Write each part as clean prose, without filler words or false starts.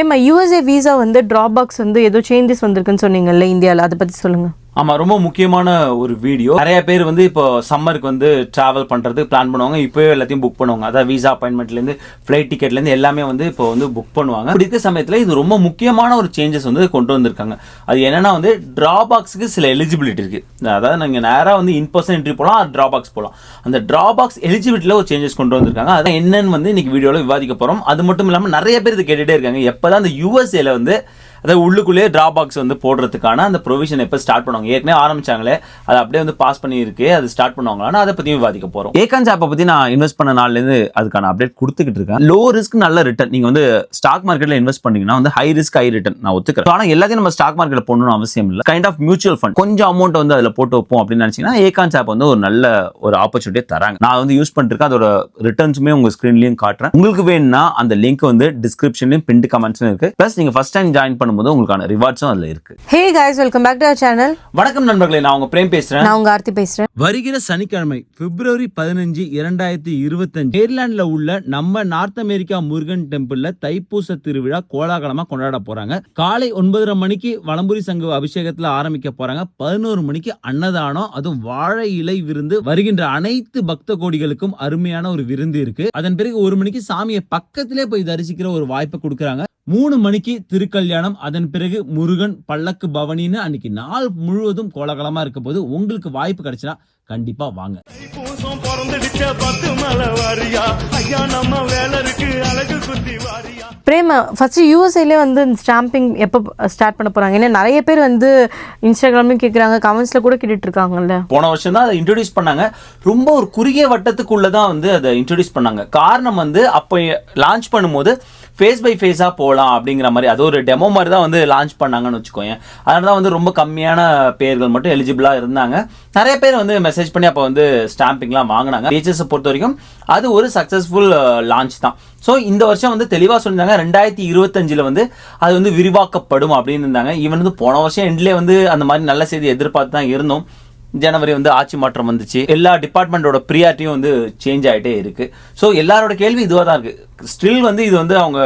USA visa வந்து Dropbox வந்து ஏதோ சேஞ்சஸ் வந்திருக்குன்னு சொன்னீங்கல்ல இந்தியாவில், அதை பற்றி சொல்லுங்கள். ஆமாம், ரொம்ப முக்கியமான ஒரு வீடியோ. நிறைய பேர் வந்து இப்போ சம்மருக்கு வந்து ட்ராவல் பண்ணுறதுக்கு பிளான் பண்ணுவாங்க. இப்போவே எல்லாத்தையும் புக் பண்ணுவாங்க. அதாவது வீசா அப்பாயின்மெண்ட்லேருந்து ஃப்ளைட் டிக்கெட்லேருந்து எல்லாமே வந்து இப்போ வந்து புக் பண்ணுவாங்க. அப்படி இருக்க சமயத்தில் இது ரொம்ப முக்கியமான ஒரு சேஞ்சஸ் வந்து கொண்டு வந்திருக்காங்க. அது என்னன்னா வந்து டிராபாக்ஸுக்கு சில எலிஜிபிலிட்டி இருக்குது. அதாவது நீங்கள் நேராக வந்து இன்பர்சன் என்ட்ரி போகலாம், டிராபாக்ஸ் போகலாம். அந்த டிராபாக்ஸ் எலிஜிபிலிட்டியில் ஒரு சேஞ்சஸ் கொண்டு வந்திருக்காங்க. அதான் என்னன்னு வந்து இன்னைக்கு வீடியோவில் விவாதிக்க போகிறோம். அது மட்டும் இல்லாமல் நிறைய பேர் இது கேட்டுகிட்டே இருக்காங்க, எப்போ தான் அந்த யூஎஸ்ஏல வந்து அதாவது உள்ளுக்குள்ளேயே டிராபாக்ஸ் வந்து போடுறதுக்கான அந்த ப்ரொவிஷன் எப்போ ஸ்டார்ட் பண்ணுவாங்க. ஏற்கனவே ஆரம்பிச்சாங்களே, அதை அப்படியே வந்து பாஸ் பண்ணியிருக்கு, அது ஸ்டார்ட் பண்ணுவாங்களான்னு அதை பற்றியும் விவாதிக்க போகிறோம். ஏகான்ஸ் ஆப்பை பற்றி நான் இன்வெஸ்ட் பண்ண நாள்லேருந்து அதுக்கான அப்டேட் கொடுத்துக்கிட்டு இருக்கேன். லோ ரிஸ்க் நல்ல ரிட்டர்ன். நீங்கள் வந்து ஸ்டாக் மார்க்கெட்டில் இன்வெஸ்ட் பண்ணீங்கன்னா வந்து ஹை ரிஸ்க் ஹை ரிட்டர்ன் நான் ஒத்துக்கிறேன். ஆனால் எல்லாத்தையும் நம்ம ஸ்டாக் மார்க்கெட்டில் போடணும்னு அவசியம் இல்லை. கைண்ட் ஆஃப் மியூச்சுவல் ஃபண்ட் கொஞ்சம் அமௌண்ட் வந்து அதில் போட்டு வைப்போம் அப்படின்னு நினச்சிங்கன்னா ஏகான்ஸ் ஆப் வந்து ஒரு நல்ல ஒரு ஆப்பர்ச்சுனிட்டியை தராங்க. நான் வந்து யூஸ் பண்ணிருக்கேன். அதோட ரிட்டர்ன்ஸுமே உங்கள் ஸ்க்ரீன்லையும் காட்டுறேன். உங்களுக்கு வேணும்னா அந்த லிங்க் வந்து டிஸ்கிரிப்ஷன்லையும் பின்ட் கமெண்ட்ஸ்லையும் இருக்குது. ப்ளஸ் நீங்கள் ஃபர்ஸ்ட் டைம் ஜாயின் பண்ணும்போது உங்களுக்கான ரிவார்ட்ஸும் அதுல இருக்கு. Hey guys, welcome back to our channel. வணக்கம் நண்பர்களே, நான் உங்க பிரேம் பேசுறேன். நான் உங்க ஆர்த்தி பேசுறேன். வருகிற சனிக்கிழமை பிப்ரவரி 15, 2025 ஏர்லாண்ட்ல உள்ள நம்ம நார்த் அமெரிக்கா முருகன் டெம்பிள்ல தைப்பூச திருவிழா கோலாகலமா கொண்டாட போறாங்க. காலை 9:30 மணிக்கு வலம்புரி சங்கு அபிஷேகத்துல ஆரம்பிக்க போறாங்க. 11 மணிக்கு அன்னதானம், அதுவும் வாழை இலை விருந்து. வருகின்ற அனைத்து பக்த கோடிகளுக்கும் அருமையான ஒரு விருந்து இருக்கு. அதன் பிறகு 1 மணிக்கு சாமியை பக்கத்திலே போய் தரிசிக்கிற ஒரு வாய்ப்பை கொடுக்கறாங்க. 3 மணிக்கு திருக்கல்யாணம். அதன் பிறகு முருகன் பல்லக்கு பவனின்னு அன்னைக்கு நாள் முழுவதும் கோலாகலமா இருக்க போது உங்களுக்கு வாய்ப்பு கிடைச்சா கண்டிப்பா வாங்க. பிரேமா, ஃபர்ஸ்ட் யூஎஸ்ஏல வந்து ஸ்டாம்பிங் எப்போ ஸ்டார்ட் பண்ண போறாங்க? ஏன்னா நிறைய பேர் வந்து இன்ஸ்டாகிராம்லயும் கேட்குறாங்க, கமெண்ட்ஸ்ல கூட கேட்டுட்டு இருக்காங்கல்ல. போன வருஷம் தான் அதை இன்ட்ரோடியூஸ் பண்ணாங்க. ரொம்ப ஒரு குறுகிய வட்டத்துக்குள்ளதான் வந்து அதை இன்ட்ரோடியூஸ் பண்ணாங்க. காரணம் வந்து அப்போ லான்ச் பண்ணும்போது ஃபேஸ் பை ஃபேஸாக போகலாம் அப்படிங்கிற மாதிரி, அது ஒரு டெமோ மாதிரி தான் வந்து லான்ச் பண்ணாங்கன்னு வச்சுக்கோங்க. அதனால தான் வந்து ரொம்ப கம்மியான பேர்கள் மட்டும் எலிஜிபிளாக இருந்தாங்க. நிறைய பேர் வந்து மெசேஜ் பண்ணி அப்போ வந்து ஸ்டாம்பிங்லாம் வாங்கினாங்க. பிஹெச்எஸை பொறுத்த வரைக்கும் அது ஒரு சக்ஸஸ்ஃபுல் லான்ச் தான். ஸோ இந்த வருஷம் வந்து தெளிவாக சொல்லியிருந்தாங்க 2025 வந்து அது வந்து விரிவாக்கப்படும் அப்படின்னு இருந்தாங்க. ஈவன் வந்து போன வருஷம் எண்ட்லேயே வந்து அந்த மாதிரி நல்ல செய்தி எதிர்பார்த்து தான் இருந்தோம். ஜனவரி வந்து ஆட்சி மாற்றம் வந்துச்சு. எல்லா டிபார்ட்மெண்ட்டோட ப்ரியாரிட்டியும் வந்து சேஞ்ச் ஆகிட்டே இருக்கு. ஸோ எல்லாரோட கேள்வி இதுவாக தான் இருக்கு. ஸ்டில் வந்து இது வந்து அவங்க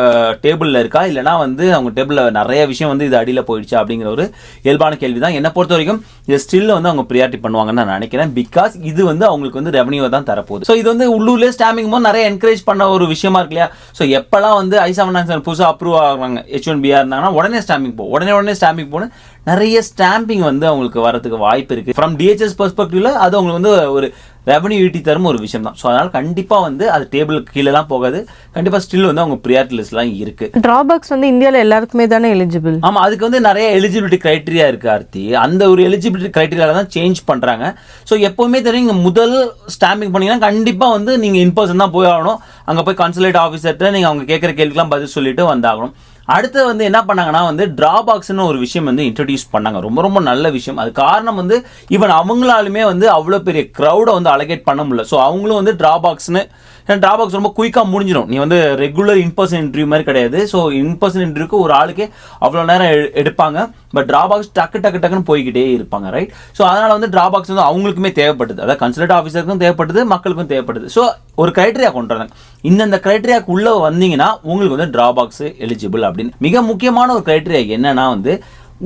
டேபிளில் இருக்கா, இல்லைனா வந்து அவங்க டேபிளில் நிறைய விஷயம் வந்து இது அடியில் போயிடுச்சா அப்படிங்கிற ஒரு இயல்பான கேள்வி தான். என்னை பொறுத்த வரைக்கும் இது ஸ்டில் வந்து அவங்க ப்ரியாரிட்டி பண்ணுவாங்கன்னு நான் நினைக்கிறேன். பிகாஸ் இது வந்து அவங்களுக்கு வந்து ரெவன்யூ தான் தரப்போகுது. ஸோ இது வந்து உள்ளூர்லேயே ஸ்டாம்பிங் போது நிறைய என்கரேஜ் பண்ண ஒரு விஷயமா இருக்கு இல்லையா. ஸோ எப்பெல்லாம் வந்து I-797 புதுசாக அப்ரூவ் ஆகுறாங்க, H-1B இருந்தாங்கன்னா உடனே ஸ்டாம்பிங் உடனே ஸ்டாம்பிங் போகணும். நிறைய ஸ்டாம்பிங் வந்து அவங்களுக்கு வரதுக்கு வாய்ப்பு இருக்கு. ஃப்ரம் DHS பெர்ஸ்பெக்டிவ்ல அது அவங்களுக்கு வந்து ஒரு ரெவன்யூ ஈட்டி தரும் ஒரு விஷயம் தான். ஸோ அதனால கண்டிப்பாக வந்து அது டேபிளுக்கு கீழேலாம் போகாது. கண்டிப்பாக ஸ்டில் வந்து அவங்க ப்ரியாரிட்டி லிஸ்ட்லாம் இருக்கு. டிராபாக்ஸ் வந்து இந்தியாவில் எல்லாருக்குமே தானே எலிஜிபிள்? ஆமாம், அதுக்கு வந்து நிறைய எலிஜிபிலிட்டி கிரைட்டீரியா இருக்கு ஆர்த்தி. அந்த ஒரு எலிஜிபிலிட்டி கிரைட்டீரியாவில் தான் சேஞ்ச் பண்ணுறாங்க. ஸோ எப்போவுமே தெரியும், நீங்கள் முதல் ஸ்டாம்பிங் பண்ணீங்கன்னா கண்டிப்பாக வந்து நீங்கள் இன்பர்சன் தான் போய் ஆகணும். அங்கே போய் கன்சுலேட் ஆஃபீஸர்கிட்ட நீங்கள் அவங்க கேட்குற கேள்விக்கெல்லாம் பதில் சொல்லிட்டு வந்தாகணும். அடுத்து வந்து என்ன பண்ணாங்கன்னா வந்து டிராபாக்ஸ்னு ஒரு விஷயம் வந்து இன்ட்ரடியூஸ் பண்ணாங்க. ரொம்ப ரொம்ப நல்ல விஷயம். அது காரணம் வந்து ஈவன் அவங்களாலுமே வந்து அவ்வளோ பெரிய க்ரௌடை வந்து அலோகேட் பண்ண முடியல. ஸோ அவங்களும் வந்து டிராபாக்ஸ் ரொம்ப குயிக்காக முடிஞ்சிடும். நீ வந்து ரெகுலர் இன்பர்சன் இன்டர்வியூ மாதிரி கிடையாது. ஸோ இன்பர்சன் இன்டர்வியூக்கு ஒரு ஆளுக்கே அவ்வளோ நேரம் எடுப்பாங்க. பட் டிராபாக்ஸ் டக்குன்னு போய்கிட்டே இருப்பாங்க, ரைட்? ஸோ அதனால் வந்து டிராபாக்ஸ் வந்து அவங்களுக்குமே தேவைப்படுது. அதாவது கன்சல்ட் ஆஃபீஸருக்கும் தேவைப்படுது, மக்களுக்கும் தேவைப்படுது. ஸோ ஒரு கிரைட்டீரியா கொண்டு வராங்க. இந்த கிரைட்டீரியாவுக்கு உள்ள வந்தீங்கன்னா உங்களுக்கு வந்து டிராபாக்ஸ் எலிஜிபிள் அப்படின்னு. மிக முக்கியமான ஒரு கிரைட்டீரியா என்னன்னா வந்து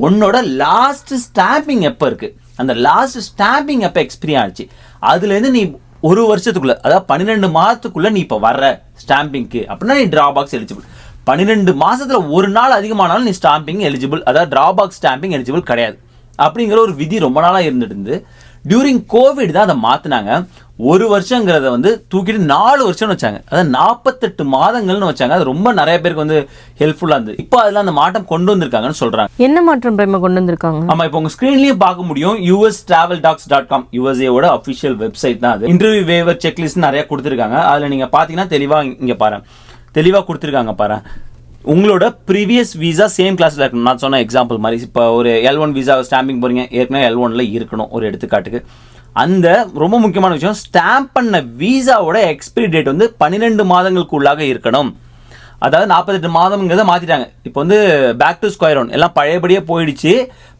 உன்னோட லாஸ்ட் ஸ்டாம்பிங் எப்போ இருக்கு, அந்த லாஸ்ட் ஸ்டாம்பிங் எப்போ எக்ஸ்பீரி ஆச்சு, அதுலேருந்து நீ ஒரு வருஷத்துக்குள்ள, அதாவது 12 மாதத்துக்குள்ள நீ இப்போ வர்ற ஸ்டாம்பிங்க்கு அப்படின்னா நீ டிராபாக்ஸ் எலிஜிபிள். 12 மாசத்துல ஒரு நாள் அதிகமானாலும் நீ ஸ்டாம்பிங் எலிஜிபிள், அதாவது டிராபாக்ஸ் ஸ்டாம்பிங் எலிஜிபிள் கிடையாது அப்படிங்கிற ஒரு விதி ரொம்ப நாளாக இருந்துட்டு டியூரிங் கோவிட் தான் அதை மாற்றினாங்க. ஒரு வருஷங்கிறத வந்து தூக்கிட்டு 4 வருஷம்னு வச்சாங்க. அதாவது 48 மாதங்கள்னு வச்சாங்க. அது ரொம்ப நிறைய பேருக்கு வந்து ஹெல்ப்ஃபுல்லாக இருந்தது. இப்போ அதில் அந்த மாற்றம் கொண்டு வந்திருக்காங்கன்னு சொல்றாங்க. என்ன மாற்றம் பிரேமா கொண்டு வந்திருக்காங்க? ஆமா, இப்போ உங்க ஸ்கிரீன்லயும் பார்க்க முடியும். USTravelDocs.com USAவோட அஃபிஷியல் வெப்சைட் தான் அது. இன்டர்வியூ வேவர் செக்லிஸ்ட் நிறைய கொடுத்துருக்காங்க. அதில் நீங்க பார்த்தீங்கன்னா தெளிவாக கொடுத்துருக்காங்க பாரு. உங்களோட ப்ரீவியஸ் வீசா சேம் கிளாஸில் இருக்கணும். நான் சொன்ன எக்ஸாம்பிள் மாதிரி இப்போ ஒரு L1 வீசா ஸ்டாம்பிங் போறீங்க, ஏற்கனவே L1ல இருக்கணும் ஒரு எடுத்துக்காட்டுக்கு. அந்த ரொம்ப முக்கியமான விஷயம், ஸ்டாம்ப் பண்ண வீசாவோட எக்ஸ்பிரி டேட் வந்து 12 மாதங்களுக்குள்ளாக இருக்கணும். அதாவது 48 மாதம்ங்கிறத மாற்றிட்டாங்க. இப்போ வந்து பேக் டு ஸ்கொயர் ஒன் எல்லாம் பழையபடியே போயிடுச்சு.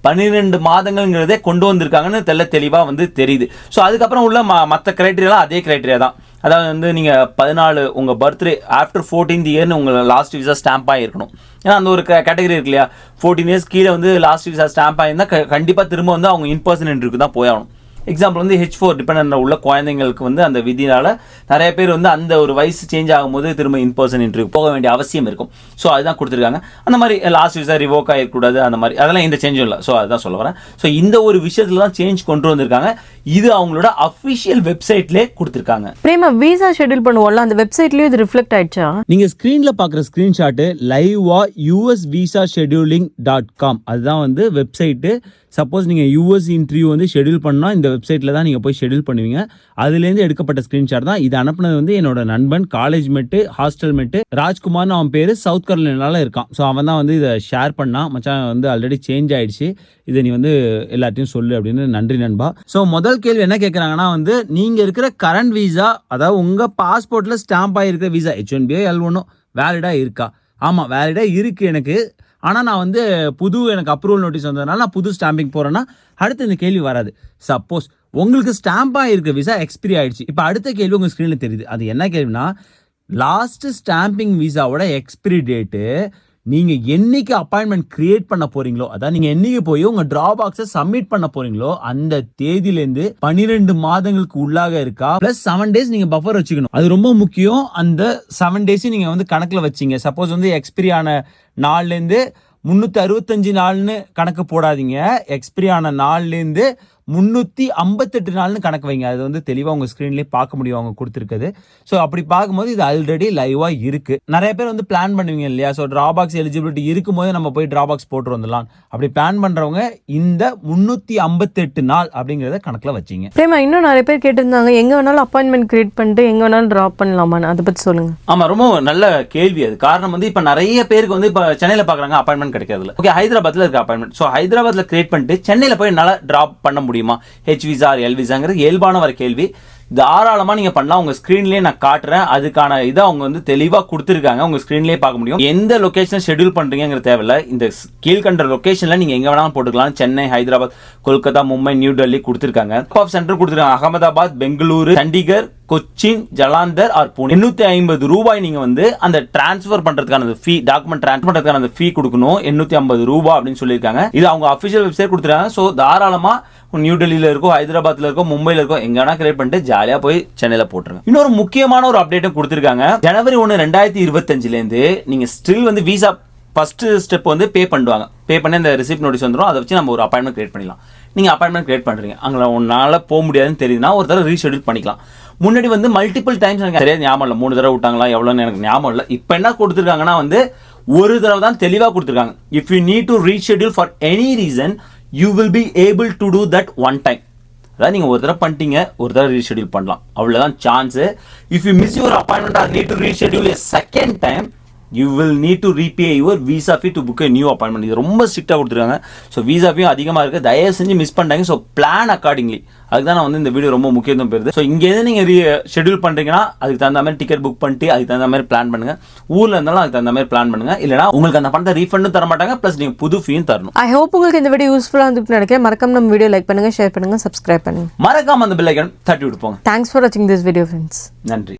12 மாதங்கள்ங்கிறதே கொண்டு வந்திருக்காங்கன்னு தெளிவாக வந்து தெரியுது. ஸோ அதுக்கப்புறம் உள்ள மற்ற கிரைட்டீரியாலாம் அதே கிரைட்டீரியா தான். அதாவது வந்து நீங்கள் 14 உங்கள் பர்த்டே ஆஃப்டர் 14th இயர்னு உங்கள் லாஸ்ட் விசா ஸ்டாம்ப் ஆகிருக்கணும். ஏன்னா அந்த ஒரு கேட்டகரி இருக்கு இல்லையா, 14 இயர்ஸ் கீழே வந்து லாஸ்ட் விசா ஸ்டாம்ப் ஆகிருந்தால் கண்டிப்பாக திரும்ப வந்து அவங்க இன்பர்சன் இன்டர்வியூக்கு தான் போயாகணும். எக்ஸாம்பிள் வந்து H4 டிபெண்ட் உள்ள குழந்தைங்களுக்கு வந்து அந்த விதினால நிறைய பேர் வந்து அந்த ஒரு வயசு சேஞ்ச் ஆகும்போது திரும்ப இன்பர்சன் இன்டர்வியூ போக வேண்டிய அவசியம் இருக்கும். ஸோ அதுதான் கொடுத்துருக்காங்க. அந்த மாதிரி லாஸ்ட் விசா ரிவோக் ஆகிடக்கூடாது, அந்த மாதிரி அதெல்லாம் எந்த சேஞ்சும் இல்லை. ஸோ அதுதான் சொல்ல வரேன். ஸோ இந்த ஒரு விஷயத்துல தான் சேஞ்ச் கொண்டு வந்திருக்காங்க. இது அவங்களோட அஃபிஷியல் வெப்சைட்லேயே கொடுத்துருக்காங்க. பிரேமா, விசா ஷெட்யூல் பண்ணுவோம்ல, அந்த வெப்சைட்லயும் இது ரிஃப்ளெக்ட் ஆயிடுச்சா? நீங்க ஸ்கிரீன்ல பாக்குற ஸ்கிரீன்ஷாட் லைவா usvisascheduling.com அதுதான் வந்து வெப்சைட்டு. சப்போஸ் நீங்கள் யூஎஸ் இன்டர்வியூ வந்து ஷெடியூல் பண்ணால் இந்த வெப்சைட்டில் தான் நீங்கள் போய் ஷெடியூல் பண்ணுவீங்க. அதுலேருந்து எடுக்கப்பட்ட ஸ்க்ரீன்ஷாட் தான். இது அனுப்புனது வந்து என்னோட நண்பன், காலேஜ் மேட்டு, ஹாஸ்டல் மேட்டு ராஜ்குமார்னு அவன் பேர், சவுத் கரோலினால இருக்கான். ஸோ அவன் தான் வந்து இதை ஷேர் பண்ணான். மச்சான் வந்து ஆல்ரெடி சேஞ்ச் ஆயிடுச்சு, இதை நீ வந்து எல்லாத்தையும் சொல்லு அப்படின்னு. நன்றி நண்பா. ஸோ முதல் கேள்வி என்ன கேட்குறாங்கன்னா வந்து நீங்கள் இருக்கிற கரண்ட் வீசா, அதாவது உங்கள் பாஸ்போர்ட்டில் ஸ்டாம்ப் ஆகிருக்கிற வீசா H1B L1 வேலிடாக இருக்கா? ஆமாம், வேலிடாக இருக்குது எனக்கு. ஆனால் நான் வந்து எனக்கு அப்ரூவல் நோட்டீஸ் வந்ததுனால நான் புது ஸ்டாம்பிங் போகிறேன்னா அடுத்து இந்த கேள்வி வராது. சப்போஸ் உங்களுக்கு ஸ்டாம்பாக இருக்க விசா எக்ஸ்பிரி ஆயிடுச்சு. இப்போ அடுத்த கேள்வி உங்கள் ஸ்க்ரீனில் தெரியுது. அது என்ன கேள்வினா, லாஸ்ட் ஸ்டாம்பிங் விசாவோட எக்ஸ்பிரி டேட்டு நீங்கள் என்னைக்கு அப்பாயின்மெண்ட் கிரியேட் பண்ண போறீங்களோ, அதான் நீங்கள் என்னைக்கு போய் உங்கள் ட்ராபாக்ஸை சப்மிட் பண்ண போறீங்களோ அந்த தேதியிலேருந்து 12 மாதங்களுக்கு உள்ளாக இருக்கா, பிளஸ் 7 days நீங்கள் பஃபர் வச்சுக்கணும். அது ரொம்ப முக்கியம். அந்த 7 days நீங்கள் வந்து கணக்கில் வச்சிங்க. சப்போஸ் வந்து எக்ஸ்பிரி ஆன நாள்லேருந்து 365 நாள்னு கணக்கு போடாதீங்க. எக்ஸ்பிரி ஆன நாள்லேருந்து 358 நாள்னு கணக்கு வைங்க. அது வந்து தெளிவாக உங்கள் ஸ்க்ரீன்லேயே பார்க்க முடியும் அவங்க கொடுத்துருக்குது. ஸோ அப்படி பார்க்கும்போது இது ஆல்ரெடி லைவாக இருக்குது. நிறைய பேர் வந்து பிளான் பண்ணுவீங்க இல்லையா, ஸோ ட்ராபாக்ஸ் எலிஜிபிலிட்டி இருக்கும்போது நம்ம போய் ட்ராபாக்ஸ் போட்டு வந்துடலாம். அப்படி பிளான் பண்ணுறவங்க இந்த 358 நாள் அப்படிங்கிறத கணக்கில் வச்சிங்க. பிரேமா, இன்னும் நிறைய பேர் கேட்டிருந்தாங்க எங்கே வேணாலும் அப்பாயின்மெண்ட் கிரியேட் பண்ணிட்டு எங்கே வேணாலும் ட்ராப் பண்ணலாமான்னு. அதை பற்றி சொல்லுங்கள். ஆமாம், ரொம்ப நல்ல கேள்வி. அது காரணம் வந்து இப்போ நிறைய பேருக்கு வந்து இப்போ சென்னையில் பார்க்குறாங்க அப்பாயின்மெண்ட் கிடைக்கிறதுல. ஓகே, ஹைதராபாத்தில் இருக்க அப்பாயின்மெண்ட். ஸோ ஹைதராபாத்தில் கிரியேட் பண்ணிட்டு சென்னையில் போய் நல்லா ட்ராப் பண்ண முடியுமா? H விசா L விசாங்கிறது இயல்பான வர கேள்வி. தாராளமாக நீங்கள் பண்ணலாம். உங்கள் ஸ்க்ரீன்லேயே நான் காட்டுறேன். அதுக்கான இதை அவங்க வந்து தெளிவாக கொடுத்துருக்காங்க. உங்கள் ஸ்க்ரீன்லேயே பார்க்க முடியும். எந்த லொக்கேஷன் ஷெட்யூல் பண்ணுறீங்கிற தேவையில்ல. இந்த கீழ்கண்ட லொக்கேஷனில் நீங்கள் எங்கே வேணாலும் போட்டுக்கலாம். சென்னை, ஹைதராபாத், கொல்கத்தா, மும்பை, நியூ டெல்லி கொடுத்துருக்காங்க. ஆஃப் சென்டர் கொடுத்துருக்காங்க. அகமதாபாத், பெங்களூரு, சண்டிகர், கொச்சின், ஜலாந்தர் ஆர் பூனே. 850 ரூபாய் நீங்கள் வந்து அந்த டிரான்ஸ்ஃபர் பண்ணுறதுக்கான ஃபீ, டாக்குமெண்ட் டிரான்ஸ்ஃபர் பண்ணுறதுக்கான அந்த ஃபீ கொடுக்கணும். 850 ரூபாய் அப்படின்னு சொல்லியிருக்காங்க. இது அவங்க அஃபிஷியல் வெப்சைட் கொடுத்துருக்காங்க. ஸோ தாராளமாக நியூ டெல்லியில் இருக்கோ, ஹைதராபாத்தில் இருக்கோ, மும்பையில் இருக்கோ, எங்க வேணா கிரியேட் பண்ணிட்டு ஜாலியாக போய் சென்னையில் போட்டுருங்க. இன்னொரு முக்கியமான ஒரு அப்டேட்டும் கொடுத்துருக்காங்க. ஜனவரி 1, 2025 நீங்கள் ஸ்டில் வந்து விசா ஃபர்ஸ்ட் ஸ்டெப் வந்து பே பண்ணுவாங்க. பே பண்ணி அந்த ரிசிப்ட் நோட்டீஸ் வந்துடும். அதை வச்சு நம்ம ஒரு அப்பாயின்மெண்ட் கிரியேட் பண்ணிடலாம். நீங்கள் அப்பாயின்மெண்ட் கிரியேட் பண்ணுறீங்க, அங்கே உன்னால் போக முடியாதுன்னு தெரியுதுன்னா ஒரு தடவை ரீஷெடியூல் பண்ணிக்கலாம். முன்னாடி வந்து மல்டிபிள் டைம்ஸ் எனக்கு சரியாக ஞாபகம் இல்லை, 3 தடவை விட்டாங்களா எவ்வளோன்னு எனக்கு ஞாபகம் இல்லை. இப்போ என்ன கொடுத்துருக்காங்கன்னா வந்து ஒரு தடவை தான் தெளிவாக கொடுத்துருக்காங்க. If you need to reschedule for any reason you will be able to do that one time. அதாவது நீங்கள் ஒரு தடவை பண்ணிட்டீங்க, ஒரு தடவை ரீஷெடியூல் பண்ணலாம், அவ்வளோதான் chance. If you miss your appointment or need to reschedule a second time, you will need to repay your visa fee to book a new appointment. இது ரொம்ப ஸ்ட்ரிக்டாக கொடுத்துருக்காங்க. ஸோ விசா ஃபீயும் அதிகமாக இருக்குது. தயவு செஞ்சு மிஸ் பண்ணிட்டாங்க. So plan accordingly. அதுக்கு தான் நான் வந்து இந்த வீடியோ ரொம்ப முக்கியத்துவம் பெறுது. ஸோ இங்கேருந்து நீங்கள் ஷெடியூல் பண்ணுறீங்கன்னா அதுக்கு தகுந்த மாதிரி டிக்கெட் புக் பண்ணிட்டு அதுக்கு தகுந்த மாதிரி பிளான் பண்ணுங்கள். ஊரில் இருந்தாலும் அதுக்கு தகுந்த மாதிரி பிளான் பண்ணுங்கள். இல்லைனா உங்களுக்கு அந்த பணத்தை ரீஃபண்டும் தர மாட்டாங்க, ப்ளஸ் நீங்கள் புது ஃபீயும் தரணும். ஐ ஹோப் உங்களுக்கு இந்த வீடியோ யூஸ்ஃபுல்லாக இருந்துட்டு நினைக்கிறேன். மறக்காம நம்ம வீடியோ லைக் பண்ணுங்கள், ஷேர் பண்ணுங்கள், சப்ஸ்கிரைப் பண்ணுங்கள். மறக்காம அந்த பெல் ஐக்கான் தட்டி விட்டு போங்க. தேங்க்ஸ் ஃபார் வாட்சிங் திஸ் வீடியோ ஃப்ரெண்ட்ஸ். நன்றி.